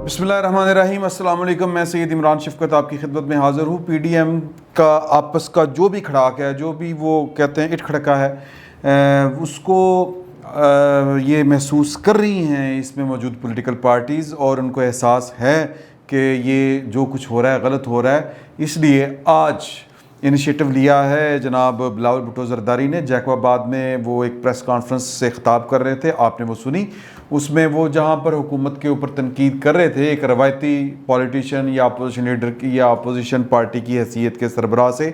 بسم اللہ الرحمن الرحیم، السلام علیکم۔ میں سید عمران شفقت آپ کی خدمت میں حاضر ہوں۔ پی ڈی ایم کا آپس کا جو بھی کھڑاک ہے، جو بھی وہ کہتے ہیں اٹھ کھڑکا ہے، اس کو یہ محسوس کر رہی ہیں اس میں موجود پولیٹیکل پارٹیز، اور ان کو احساس ہے کہ یہ جو کچھ ہو رہا ہے غلط ہو رہا ہے۔ اس لیے آج انیشیٹو لیا ہے جناب بلاول بھٹو زرداری نے۔ جیکو آباد میں وہ ایک پریس کانفرنس سے خطاب کر رہے تھے، آپ نے وہ سنی۔ اس میں وہ جہاں پر حکومت کے اوپر تنقید کر رہے تھے ایک روایتی پولیٹیشین یا اپوزیشن لیڈر کی یا اپوزیشن پارٹی کی حیثیت کے سربراہ سے،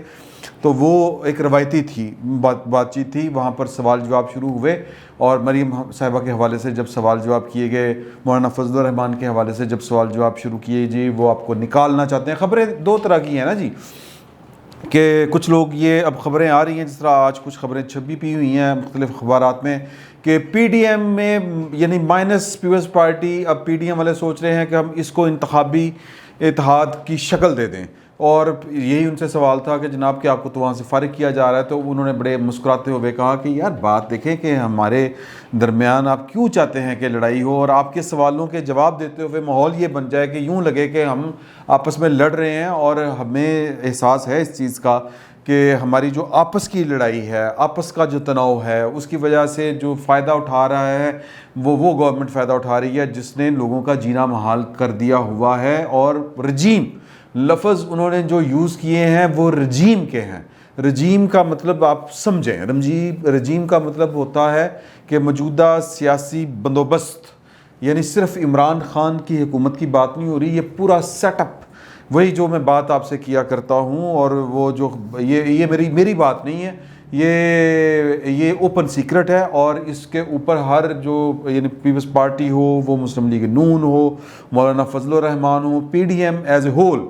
تو وہ ایک روایتی تھی بات چیت تھی۔ وہاں پر سوال جواب شروع ہوئے، اور مریم صاحبہ کے حوالے سے جب سوال جواب کیے گئے، مولانا فضل الرحمان کے حوالے سے جب سوال جواب شروع کیے، جی وہ آپ کو نکالنا چاہتے ہیں۔ خبریں دو طرح کی ہیں نا جی، کہ کچھ لوگ یہ اب خبریں آ رہی ہیں، جس طرح آج کچھ خبریں چھپی پی ہوئی ہیں مختلف اخبارات میں، کہ پی ڈی ایم میں یعنی مائنس پیپلز پارٹی، اب پی ڈی ایم والے سوچ رہے ہیں کہ ہم اس کو انتخابی اتحاد کی شکل دے دیں۔ اور یہی ان سے سوال تھا کہ جناب کہ آپ کو تو وہاں سے فارغ کیا جا رہا ہے، تو انہوں نے بڑے مسکراتے ہوئے کہا کہ یار بات دیکھیں کہ ہمارے درمیان آپ کیوں چاہتے ہیں کہ لڑائی ہو، اور آپ کے سوالوں کے جواب دیتے ہوئے ماحول یہ بن جائے کہ یوں لگے کہ ہم آپس میں لڑ رہے ہیں، اور ہمیں احساس ہے اس چیز کا کہ ہماری جو آپس کی لڑائی ہے، آپس کا جو تناؤ ہے، اس کی وجہ سے جو فائدہ اٹھا رہا ہے وہ گورنمنٹ فائدہ اٹھا رہی ہے جس نے لوگوں کا جینا محال کر دیا ہوا ہے۔ اور رجیم لفظ انہوں نے جو یوز کیے ہیں وہ رجیم کے ہیں۔ رجیم کا مطلب آپ سمجھیں، رجیم کا مطلب ہوتا ہے کہ موجودہ سیاسی بندوبست، یعنی صرف عمران خان کی حکومت کی بات نہیں ہو رہی، یہ پورا سیٹ اپ، وہی جو میں بات آپ سے کیا کرتا ہوں، اور وہ جو یہ میری بات نہیں ہے، یہ اوپن سیکرٹ ہے، اور اس کے اوپر ہر جو یعنی پیپلز پارٹی ہو، وہ مسلم لیگ نون ہو، مولانا فضل الرحمان ہو، P D M as a whole,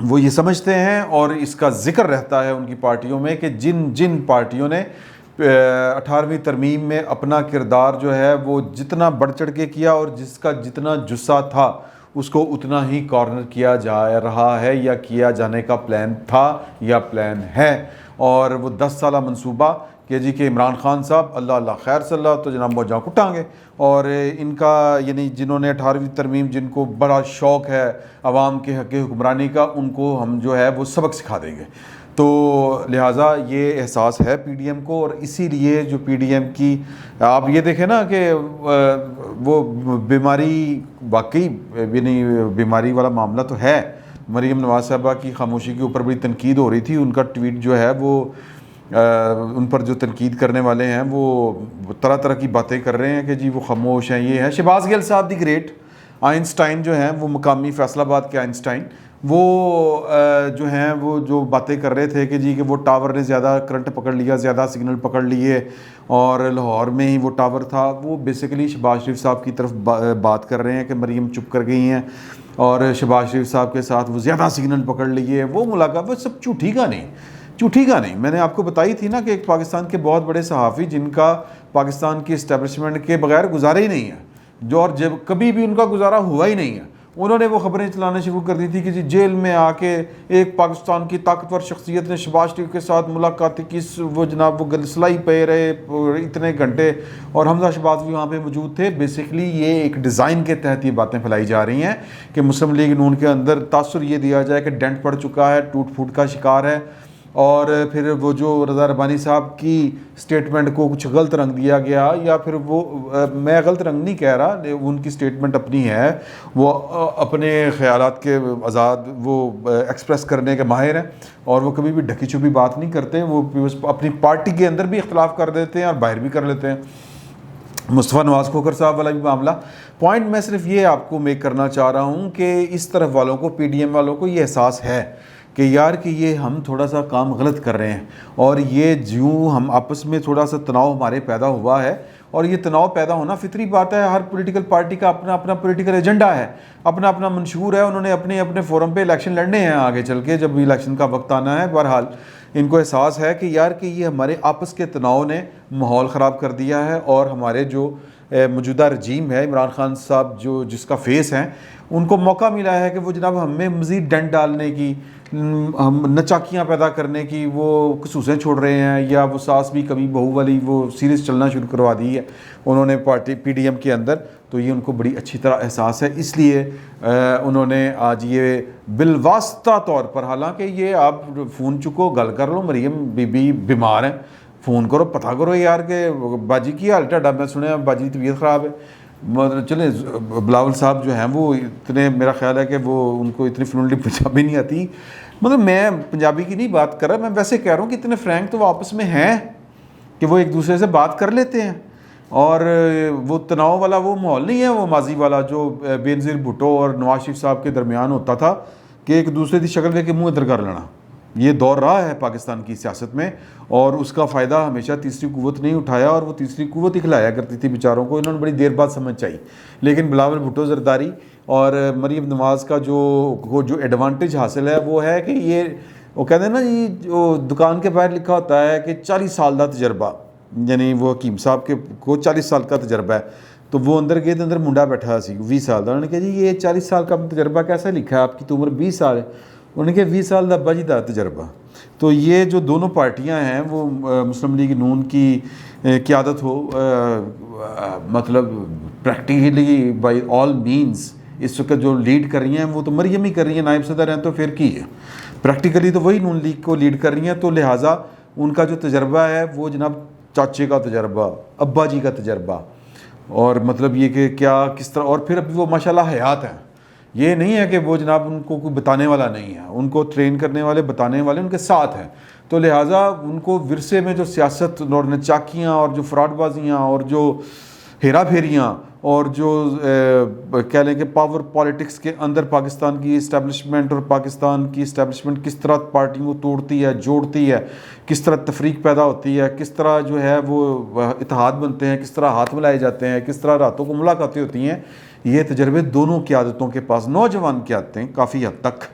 وہ یہ سمجھتے ہیں، اور اس کا ذکر رہتا ہے ان کی پارٹیوں میں کہ جن پارٹیوں نے 18ویں ترمیم میں اپنا کردار جو ہے وہ جتنا بڑھ چڑھ کے کیا، اور جس کا جتنا جسہ تھا اس کو اتنا ہی کارنر کیا جا رہا ہے، یا کیا جانے کا پلان تھا یا پلان ہے۔ اور وہ 10 سالہ منصوبہ کہ جی کہ عمران خان صاحب اللہ اللہ خیر صلی اللہ، تو جناب موجاں کو ٹانگے، اور ان کا یعنی جنہوں نے 18ویں ترمیم، جن کو بڑا شوق ہے عوام کے حق حکمرانی کا، ان کو ہم جو ہے وہ سبق سکھا دیں گے۔ تو لہٰذا یہ احساس ہے پی ڈی ایم کو، اور اسی لیے جو پی ڈی ایم کی آپ یہ دیکھیں نا کہ وہ بیماری، واقعی یعنی بیماری والا معاملہ تو ہے۔ مریم نواز صاحبہ کی خاموشی کے اوپر بڑی تنقید ہو رہی تھی، ان کا ٹویٹ جو ہے وہ ان پر جو تنقید کرنے والے ہیں وہ طرح طرح کی باتیں کر رہے ہیں کہ جی وہ خاموش ہیں، یہ ہے۔ شہباز گل صاحب دی گریٹ آئنسٹائن جو ہیں، وہ مقامی فیصل آباد کے آئنسٹائن، وہ جو ہیں وہ جو باتیں کر رہے تھے کہ جی کہ وہ ٹاور نے زیادہ کرنٹ پکڑ لیا، زیادہ سگنل پکڑ لیے، اور لاہور میں ہی وہ ٹاور تھا، وہ بیسیکلی شہباز شریف صاحب کی طرف بات کر رہے ہیں کہ مریم چپ کر گئی ہیں، اور شہباز شریف صاحب کے ساتھ وہ زیادہ سگنل پکڑ لیے، وہ ملاقات، وہ سب جھوٹی کا نہیں۔ میں نے آپ کو بتائی تھی نا کہ ایک پاکستان کے بہت بڑے صحافی جن کا پاکستان کی اسٹیبلشمنٹ کے بغیر گزارا ہی نہیں ہے، جو اور جب کبھی بھی ان کا گزارا ہوا ہی نہیں ہے، انہوں نے وہ خبریں چلانا شروع کر دی تھی کہ جی جیل میں آ کے ایک پاکستان کی طاقتور شخصیت نے شہباز شریف کے ساتھ ملاقات کی، وہ جناب وہ گلسلائی پہ رہے اتنے گھنٹے، اور حمزہ شہباز بھی وہاں پہ موجود تھے۔ بیسیکلی یہ ایک ڈیزائن کے تحت یہ باتیں پھیلائی جا رہی ہیں کہ مسلم لیگ نون کے اندر تاثر یہ دیا جائے کہ ڈینٹ پڑ چکا ہے، ٹوٹ پھوٹ کا شکار ہے، اور پھر وہ جو رضا ربانی صاحب کی سٹیٹمنٹ کو کچھ غلط رنگ دیا گیا، یا پھر وہ میں غلط رنگ نہیں کہہ رہا، ان کی سٹیٹمنٹ اپنی ہے، وہ اپنے خیالات کے آزاد وہ ایکسپریس کرنے کے ماہر ہیں، اور وہ کبھی بھی ڈھکی چھپی بات نہیں کرتے، وہ اپنی پارٹی کے اندر بھی اختلاف کر دیتے ہیں اور باہر بھی کر لیتے ہیں۔ مصطفیٰ نواز کھوکھر صاحب والا بھی معاملہ، پوائنٹ میں صرف یہ آپ کو میک کرنا چاہ رہا ہوں کہ اس طرف والوں کو، پی ڈی ایم والوں کو یہ احساس ہے کہ یار کہ یہ ہم تھوڑا سا کام غلط کر رہے ہیں، اور یہ جو ہم آپس میں تھوڑا سا تناؤ ہمارے پیدا ہوا ہے، اور یہ تناؤ پیدا ہونا فطری بات ہے۔ ہر پولیٹیکل پارٹی کا اپنا اپنا پولیٹیکل ایجنڈا ہے، اپنا اپنا منشور ہے، انہوں نے اپنے اپنے فورم پہ الیکشن لڑنے ہیں آگے چل کے جب الیکشن کا وقت آنا ہے۔ بہرحال ان کو احساس ہے کہ یار کہ یہ ہمارے آپس کے تناؤ نے ماحول خراب کر دیا ہے، اور ہمارے جو موجودہ رجیم ہے، عمران خان صاحب جو جس کا فیس ہیں، ان کو موقع ملا ہے کہ وہ جناب ہمیں مزید ڈنڈ ڈالنے کی، ہم نچاکیاں پیدا کرنے کی وہ خصوصیں چھوڑ رہے ہیں، یا وہ ساس بھی کبھی بہو والی وہ سیریز چلنا شروع کروا دی ہے انہوں نے پارٹی PDM کے اندر. تو یہ ان کو بڑی اچھی طرح احساس ہے، اس لیے انہوں نے آج یہ بالواسطہ طور پر، حالانکہ یہ آپ فون چکو گل کر لو، مریم بی بی بیمار ہیں، فون کرو پتہ کرو یار کہ باجی کی حال ٹھڈا، میں سنیا باجی کی طبیعت خراب ہے. چلیں بلاول صاحب جو ہیں وہ اتنے، میرا خیال ہے کہ وہ ان کو اتنی فلوئنٹلی پنجابی نہیں آتی، مطلب میں پنجابی کی نہیں بات کر رہا، میں ویسے کہہ رہا ہوں کہ اتنے فرینک تو وہ آپس میں ہیں کہ وہ ایک دوسرے سے بات کر لیتے ہیں، اور وہ تناؤ والا وہ ماحول نہیں ہے وہ ماضی والا جو بے نظیر بھٹو اور نواز شریف صاحب کے درمیان ہوتا تھا کہ ایک دوسرے کی شکل دیکھ کے منہ ادھر کر لینا. یہ دور رہا ہے پاکستان کی سیاست میں، اور اس کا فائدہ ہمیشہ تیسری قوت نہیں اٹھایا، اور وہ تیسری قوت ہی کھلایا کرتی تھی بیچاروں کو. انہوں نے بڑی دیر بعد سمجھ چاہی، لیکن بلاول بھٹو زرداری اور مریم نواز کا جو ایڈوانٹیج حاصل ہے وہ ہے کہ یہ وہ کہتے ہیں نا جی، جو دکان کے باہر لکھا ہوتا ہے کہ 40 سال کا تجربہ، یعنی وہ حکیم صاحب کے کو 40 سال کا تجربہ ہے، تو وہ اندر گئے تو اندر منڈا بیٹھا سی 20 سال کا. انہوں نے کہا جی یہ 40 سال کا تجربہ کیسا لکھا ہے، آپ کی تو عمر 20 سال ہے. انہوں نے کہا 20 سال کا ابا جی کا تجربہ. تو یہ جو دونوں پارٹیاں ہیں وہ مسلم لیگ نون کی قیادت ہو، مطلب پریکٹیکلی بائی آل مینز اس وقت جو لیڈ کر رہی ہیں وہ تو مریم ہی کر رہی ہیں، نائب صدر ہیں تو پھر کی ہے، پریکٹیکلی تو وہی نون لیگ کو لیڈ کر رہی ہیں. تو لہٰذا ان کا جو تجربہ ہے وہ جناب چاچے کا تجربہ، ابا جی کا تجربہ، اور مطلب یہ کہ کیا کس طرح، اور پھر ابھی وہ ماشاءاللہ حیات ہیں. یہ نہیں ہے کہ وہ جناب ان کو کوئی بتانے والا نہیں ہے، ان کو ٹرین کرنے والے بتانے والے ان کے ساتھ ہیں. تو لہٰذا ان کو ورثے میں جو سیاست اور نچاکیاں اور جو فراڈ بازیاں اور جو ہیرا پھیریاں اور جو کہہ لیں کہ پاور پالیٹکس کے اندر پاکستان کی اسٹیبلشمنٹ اور پاکستان کی اسٹیبلشمنٹ کس طرح پارٹیوں کو توڑتی ہے، جوڑتی ہے، کس طرح تفریق پیدا ہوتی ہے، کس طرح جو ہے وہ اتحاد بنتے ہیں، کس طرح ہاتھ ملائے جاتے ہیں، کس طرح راتوں کو ملاقاتیں ہوتی ہیں، یہ تجربے دونوں قیادتوں کے پاس، نوجوان قیادتیں کافی حد تک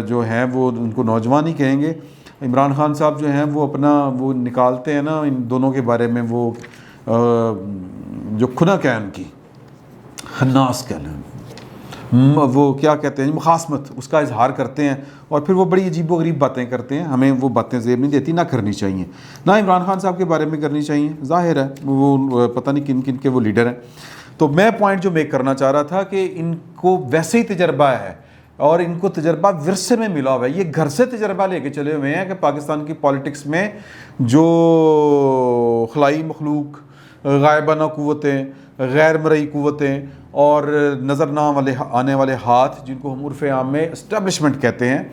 جو ہیں وہ ان کو نوجوان ہی کہیں گے. عمران خان صاحب جو ہیں وہ اپنا وہ نکالتے ہیں نا ان دونوں کے بارے میں، وہ جو کھنک ہے ان کی، خناس کہہ لیں، وہ کیا کہتے ہیں مخاصمت، اس کا اظہار کرتے ہیں، اور پھر وہ بڑی عجیب و غریب باتیں کرتے ہیں. ہمیں وہ باتیں زیب نہیں دیتی، نہ کرنی چاہیے، نہ عمران خان صاحب کے بارے میں کرنی چاہیے. ظاہر ہے وہ پتہ نہیں کن کن کے وہ لیڈر ہیں. تو میں پوائنٹ جو میک کرنا چاہ رہا تھا کہ ان کو ویسے ہی تجربہ ہے، اور ان کو تجربہ ورثے میں ملا ہوا ہے، یہ گھر سے تجربہ لے کے چلے ہوئے ہیں کہ پاکستان کی پالیٹکس میں جو خلائی مخلوق، غائبانہ قوتیں، غیر مرئی قوتیں اور نظر نہ آنے والے ہاتھ، جن کو ہم عرف عام میں اسٹیبلشمنٹ کہتے ہیں،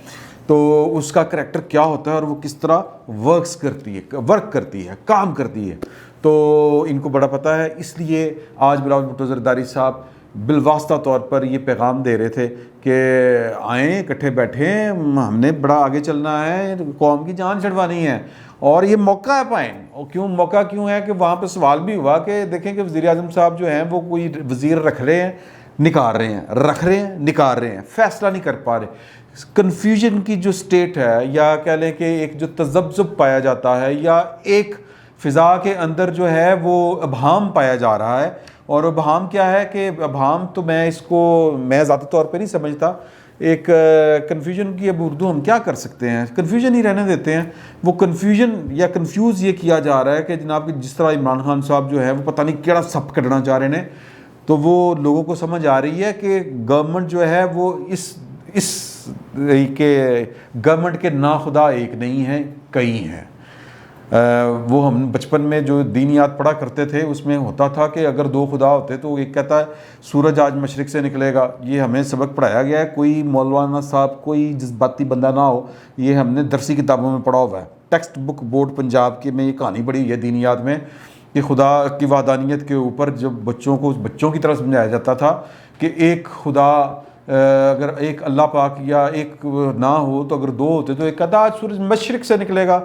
تو اس کا کریکٹر کیا ہوتا ہے اور وہ کس طرح ورک کرتی ہے، کام کرتی ہے، تو ان کو بڑا پتہ ہے. اس لیے آج بلاول بھٹو زرداری صاحب بالواسطہ طور پر یہ پیغام دے رہے تھے کہ آئیں اکٹھے بیٹھیں، ہم نے بڑا آگے چلنا ہے، قوم کی جان چھڑوانی ہے. اور یہ موقع ہے پائیں، اور کیوں موقع کیوں ہے کہ وہاں پہ سوال بھی ہوا کہ دیکھیں کہ وزیر اعظم صاحب جو ہیں وہ کوئی وزیر رکھ رہے ہیں نکال رہے ہیں، فیصلہ نہیں کر پا رہے. کنفیوژن کی جو سٹیٹ ہے، یا کہہ لیں کہ ایک جو تذبذب پایا جاتا ہے، یا ایک فضا کے اندر جو ہے وہ ابہام پایا جا رہا ہے. اور ابہام کیا ہے کہ ابہام تو میں ذاتی طور پہ نہیں سمجھتا، ایک کنفیوژن کی اب اردو ہم کیا کر سکتے ہیں، کنفیوژن ہی رہنے دیتے ہیں. وہ کنفیوژن یا کنفیوز یہ کیا جا رہا ہے کہ جناب کہ جس طرح عمران خان صاحب جو ہے وہ پتہ نہیں کیڑا سپ کڈنا چاہ رہے ہیں، تو وہ لوگوں کو سمجھ آ رہی ہے کہ گورنمنٹ جو ہے وہ اس کے گورنمنٹ کے ناخدا ایک نہیں ہیں، کئی ہیں. وہ ہم بچپن میں جو دینیات پڑھا کرتے تھے اس میں ہوتا تھا کہ اگر دو خدا ہوتے تو ایک کہتا ہے سورج آج مشرق سے نکلے گا. یہ ہمیں سبق پڑھایا گیا ہے، کوئی مولانا صاحب کوئی جذباتی بندہ نہ ہو، یہ ہم نے درسی کتابوں میں پڑھا ہوا ہے. ٹیکسٹ بک بورڈ پنجاب کے میں یہ کہانی پڑھی ہوئی ہے دینیات میں کہ خدا کی وحدانیت کے اوپر جب بچوں کی طرح سمجھایا جاتا تھا کہ ایک خدا، اگر ایک اللہ پاک یا ایک نہ ہو تو اگر دو ہوتے تو ایک کہتا آج سورج مشرق سے نکلے گا،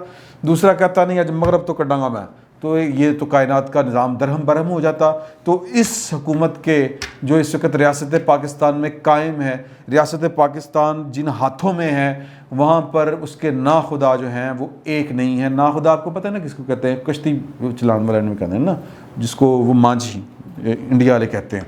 دوسرا کہتا نہیں آج مغرب تو کٹاں گا میں، تو یہ تو کائنات کا نظام درہم برہم ہو جاتا. تو اس حکومت کے جو اس وقت ریاست پاکستان میں قائم ہے، ریاست پاکستان جن ہاتھوں میں ہے، وہاں پر اس کے ناخدا جو ہیں وہ ایک نہیں ہے. ناخدا آپ کو پتہ ہے نا کس کو کہتے ہیں؟ کشتی چلانے والے میں کہتے ہیں نا، جس کو وہ مانجھی انڈیا والے کہتے ہیں،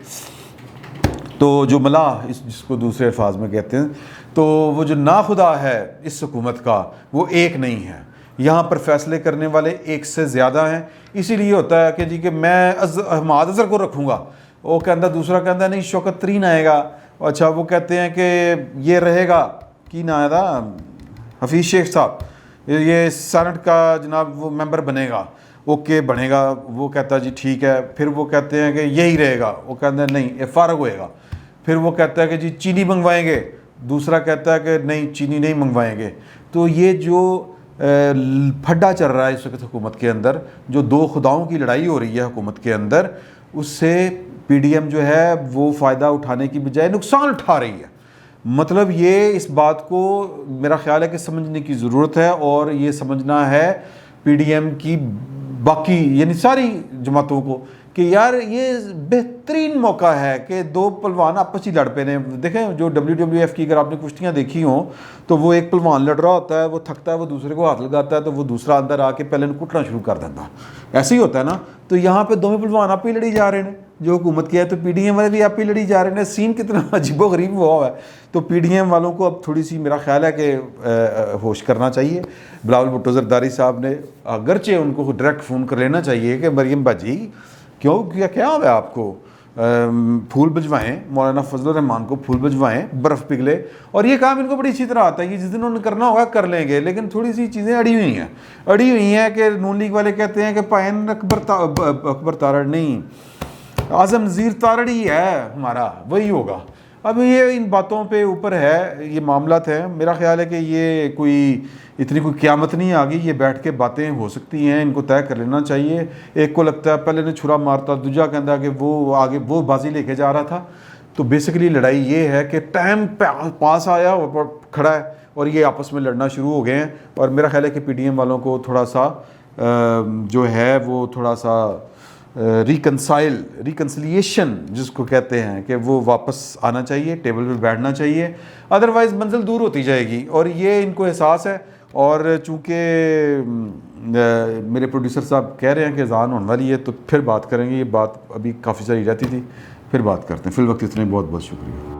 تو جو ملاح جس کو دوسرے الفاظ میں کہتے ہیں، تو وہ جو ناخدا ہے اس حکومت کا وہ ایک نہیں ہے، یہاں پر فیصلے کرنے والے ایک سے زیادہ ہیں. اسی لیے ہوتا ہے کہ جی کہ میں حماد اظہر کو رکھوں گا، وہ کہتا دوسرا کہتا نہیں شوکت ترین آئے گا، اچھا وہ کہتے ہیں کہ یہ رہے گا کی نہ آیا تھا حفیظ شیخ صاحب یہ سینٹ کا جناب وہ ممبر بنے گا، اوکے بنے گا، وہ کہتا جی ٹھیک ہے. پھر وہ کہتے ہیں کہ یہی رہے گا، وہ کہتے ہیں نہیں یہ فارغ ہوئے گا. پھر وہ کہتا ہے کہ جی چینی منگوائیں گے، دوسرا کہتا ہے کہ نہیں چینی نہیں منگوائیں گے. تو یہ جو پھڈا چل رہا ہے اس وقت حکومت کے اندر، جو دو خداؤں کی لڑائی ہو رہی ہے حکومت کے اندر، اس سے پی ڈی ایم جو ہے وہ فائدہ اٹھانے کی بجائے نقصان اٹھا رہی ہے. مطلب یہ اس بات کو میرا خیال ہے کہ سمجھنے کی ضرورت ہے، اور یہ سمجھنا ہے پی ڈی ایم کی باقی یعنی ساری جماعتوں کو کہ یار یہ بہترین موقع ہے کہ دو پلوان آپس ہی لڑ پے نے. دیکھیں جو WWF کی اگر آپ نے کشتیاں دیکھی ہوں تو وہ ایک پلوان لڑ رہا ہوتا ہے، وہ تھکتا ہے، وہ دوسرے کو ہاتھ لگاتا ہے تو وہ دوسرا اندر آ کے پہلے کٹنا شروع کر دیتا ہے. ایسے ہی ہوتا ہے نا. تو یہاں پہ دونوں پلوان آپ ہی لڑی جا رہے ہیں جو حکومت کی ہے، تو پی ڈی ایم والے بھی آپ ہی لڑی جا رہے ہیں. سین کتنا عجیب و غریب ہوا ہے. تو پی ڈی ایم والوں کو اب تھوڑی سی میرا خیال ہے کہ ہوش کرنا چاہیے. بلاول بھٹو زرداری صاحب نے اگرچہ ان کو ڈائریکٹ فون کر لینا چاہیے کہ مریم باجی کیوں کیا ہوا ہے آپ کو، پھول بھجوائیں، مولانا فضل الرحمان کو پھول بھجوائیں، برف پگھلے. اور یہ کام ان کو بڑی اچھی طرح آتا ہے کہ جس دن انہوں نے کرنا ہوگا کر لیں گے. لیکن تھوڑی سی چیزیں اڑی ہوئی ہیں کہ نون لیگ والے کہتے ہیں کہ پائن اکبر تارڑ نہیں، اعظم نذیر تارڑ ہی ہے ہمارا، وہی ہوگا. اب یہ ان باتوں پہ اوپر ہے، یہ معاملات ہیں. میرا خیال ہے کہ یہ اتنی کوئی قیامت نہیں آ گئی، یہ بیٹھ کے باتیں ہو سکتی ہیں، ان کو طے کر لینا چاہیے. ایک کو لگتا ہے پہلے نے چھرا مارتا، دوجا کہتا کہ وہ آگے وہ بازی لے کے جا رہا تھا. تو بیسیکلی لڑائی یہ ہے کہ ٹائم پاس آیا اور کھڑا ہے اور یہ آپس میں لڑنا شروع ہو گئے ہیں. اور میرا خیال ہے کہ پی ڈی ایم والوں کو تھوڑا سا جو ہے وہ تھوڑا سا ریکنسلیشن جس کو کہتے ہیں کہ وہ واپس آنا چاہیے، ٹیبل پہ بیٹھنا چاہیے. ادروائز منزل دور ہوتی جائے گی، اور یہ ان کو احساس ہے. اور چونکہ میرے پروڈیوسر صاحب کہہ رہے ہیں کہ اذان ہونے والی ہے تو پھر بات کریں گے. یہ بات ابھی کافی ساری رہتی تھی، پھر بات کرتے ہیں. فی الوقت اتنے بہت بہت شکریہ.